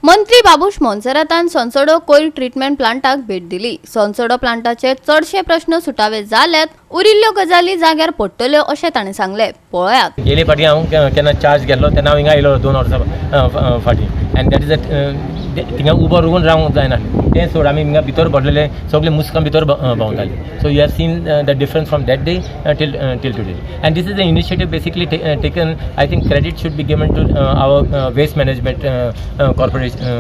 मंत्री बाबूश मोन्सेरातान संसोडो कोयर ट्रीटमेंट प्लांटाक भेट दिली। संसोडो प्लांटाचे चडशे प्रश्न सुटावे जाल्यात, उरिल्ल्यो गजाली जाग्यार पडटल्यो अशें ताणें सांगले। पळयात। गेले फाटी हांव केन्ना चार्ज घेतलो तेन्ना हांव हिंगा आयलो 2 वर्सां फाटी एंड दॅट इज थिंगा उबो रावून रावंक जायना तें सोड आमी हिंगा भितर भरलेले सगळे मुस्कां भितर भोंवताले। So you have seen the difference from that day till today and this is the initiative basically taken. I think credit should be given to our waste management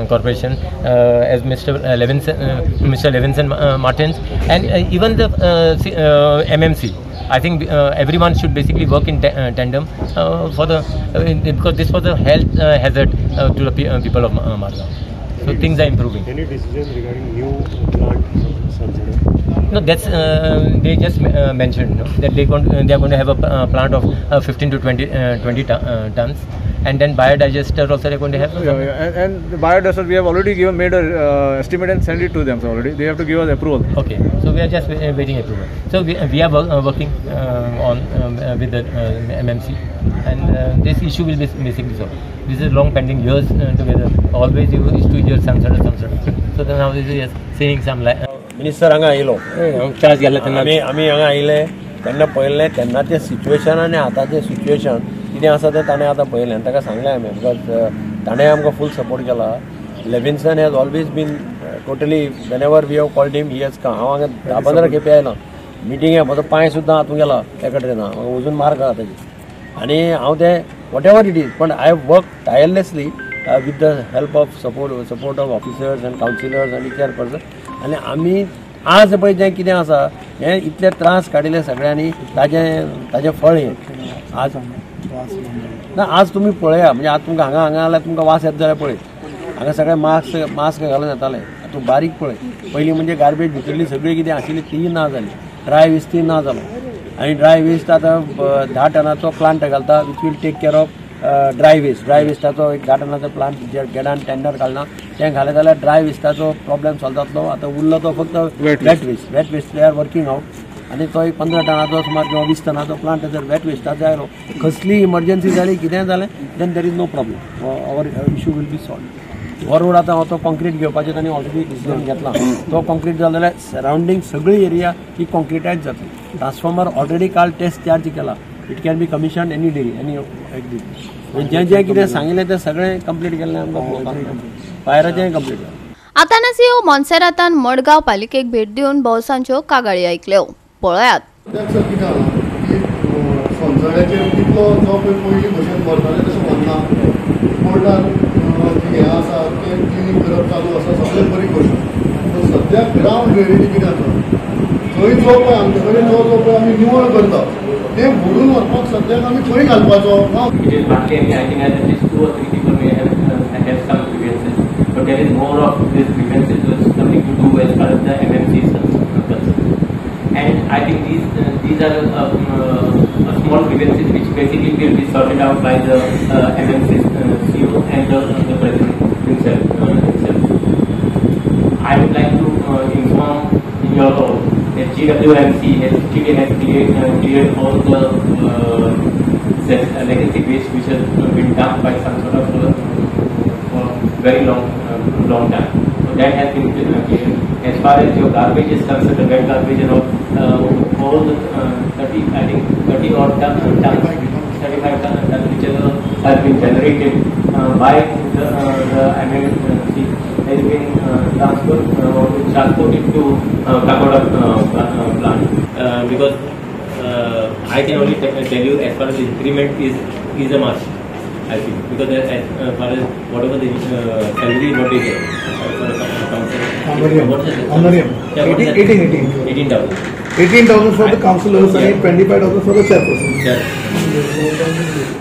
corporation as Mr. Levinson Martins and even the MMC. I think everyone should basically work in tandem for the because this was a health hazard to the people of Margao. So things are improving. Any decision regarding new plant Sansodo? No, that's they just mentioned that they are going to have a plant of 15 to 20 tons, and then biodigester also they are going to have. And the biodigester we have already made a estimate and sent it to them. So already they have to give us approval. Okay, so we are just waiting approval. So we are working on with the MMC, and this issue will be basically solved. This is long pending years together. Always you used to hear Sansodo. So then now this is seeing some like. Minister हांगा आयलो charge गेले तेन्ना आमी हांगा आयले तेन्ना पळयलें तेन्नाचें situation आनी आतांचें सिच्युएशन कितें आसा तें ताणें आतां पळयलें आनी ताका सांगलें हांवें बिकॉज ताणें आमकां फूल सपोर्ट केला. Levinson has always been totally whenever we have called him he has come. हांव हांगा 10-15 खेपे आयलो मिटिंगे म्हजो पांय सुद्दां हातूंत गेला एका ट्रेना म्हाका वचून मार कळा ताजी आनी हांव तें वॉट एवर इट इज पण I work tirelessly with the help of support of officers and councillors and chairperson आनी आमी आज पळय जें कितें आसा हें इतले त्रास काडिल्ले सगळ्यांनी ताजें फळ हें आज ना आज तुमी पळया म्हणजे आज तुमकां हांगा जाल्यार तुमकां वास येता जाल्यार पळय हांगा सगळे मास्क घालून येताले तूं बारीक पळय पयलीं म्हणजे गार्बेज भितरली सगळी कितें आशिल्ली ती ना जाली ड्राय वेस्टूय ना जालो आनी ड्राय वेस्ट आतां 10 टनाचो प्लांट घालता which will take care of dry वेस्टाचो एक 10 टनाचो प्लांट जे गेडान टेंडर काडला तें घालें जाल्यार ड्राय वेस्टाचो प्रॉब्लेम सॉल्व जातलो. आतां उरलो तो फक्त wet waste they are working out आनी तो एक 15 टनाचो सुमार किंवा 20 टनाचो प्लांट जर वेट वेस्टाचो आयलो कसली इमर्जन्सी जाली कितें जालें then there is no problem our issue will be solve. हो रोड आतां तो कॉन्क्रीट घेवपाचें तांणी ऑलरेडी डिसिजन घेतला. तो कॉन्क्रीट जालो जाल्यार सरावंडींग सगळी एरिया ही कॉन्क्रिटायज जातली. ट्रान्सफॉर्मर ऑलरेडी काल टेस्ट चार्ज केला. It can be commission any day any एक दीस जें कितें सांगिल्लें तें सगळें कंप्लीट केल्लें आमकां फायराचें कंप्लीट केलें. आतानासिओ मोन्सेरातान मडगांव पालिकेक भेट दिवन भौसांच्यो कागाळी आयकल्यो. पळयात. संसोड्याचेर कितलो जो पळय पयलीं भशेन भरताले तशें भरना. कोर्टान हें आसा तें क्लिनींग करप चालू आसा सगळें बरी गोश्ट. सद्या ग्रावंड रियलिटी कितें आसा थंय जो पळय आमचे कडेन जो पळय आमी निवळ करता तें भरून व्हरपाक सद्याक आमी खंय घालपाचो. But there is more of this grievances which is something to do as far as the MMC is concerned. And I think these are small grievances which basically will be sorted out by the MMC CEO and the president himself. I would like to inform you all that GWMC has cleared all the legacy waste which has been dumped by some sort of very long time. So that has been cleared. As far as your garbage is concerned, the wet garbage and all the 30 odd tons, 35 tons which has been generated by the MMC has been transported to Kakoda plant because I can only tell you as far as the increment is a must. I think because as far as whatever the salary what is it? 18,000 for the councillors and 25,000 for the chairperson.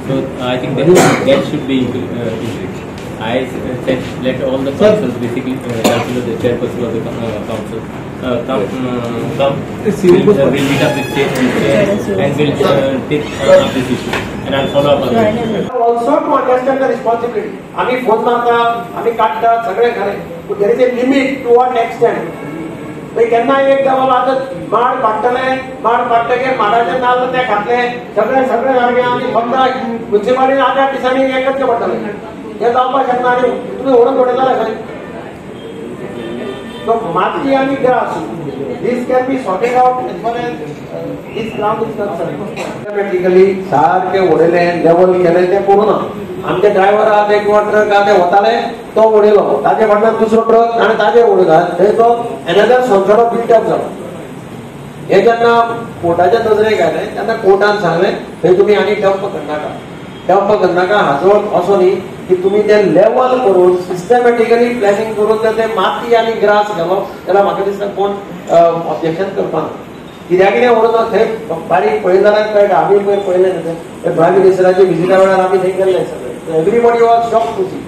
So I think that should be increased. I said let all the councils basically councillors, the chairperson of the council come. We'll meet up with state and we'll take up this issue. And I'll follow up on it. Also to understand the responsibility. आम्ही phone मारता, आम्ही काढता, सगळे खरे. But there is a limit to what extent. केन्ना एक गावाला आतां माड काडटले माडाचे नाल्ल ते घातले सगळे सारखे आनी फक्त म्युनिसिपालिटीन 8 दिसांनी एक करचें पडटलें हे जावपाक शकना आनी तुमी ओडून उडयताले खंय So माती आणि grass this can be sorted out as far as this ground is concerned. Automatically सारखे उडयले लेवल केले ते पूर्ण आमचे ड्रायव्हर आहात एक ट्रक आहा ते वताले तो उडयलो ताजे फाटल्यान दुसरो ट्रक आनी ताजे उडयला थंयचो एनदर संसडो बिल्डअप जालो हे जेन्ना कोर्टाच्या नजरेक आयले तेन्ना कोर्टान सांगले थंय तुमी आनी डंप करनाका हाचो असो न्ही की तुम्ही ते लेवल करून सिस्टमॅटिकली प्लॅनिंग करून जर ते माती आणि ग्रास घालो जाल्यार म्हाका दिसता कोण ऑब्जेक्शन करपाना कित्याक कितें म्हणून थंय बारीक पळय जाल्यार कळटा आमी पळय पळयलें न्ही ते प्रायम मिनिस्टराच्या विजिटा वेळार आमी थंय गेल्ले सगळे everybody was shock to see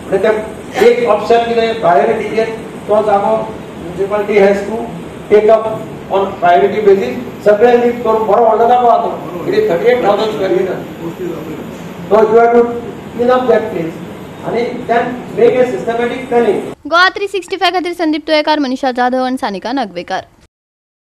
म्हणजे ते एक ऑप्शन कितें प्रायोरिटीचेर तो जागो municipality has to take up on priority basis सगळे लिफ्ट करून बरो व्हडलो जागो आहा तो कितें 38,000 square metre So you have to clean up that place and then make a systematic planning. Goa 365 खातीर संदीप तुयेकार, मनीषा जाधव आनी सानिका नगवेकर.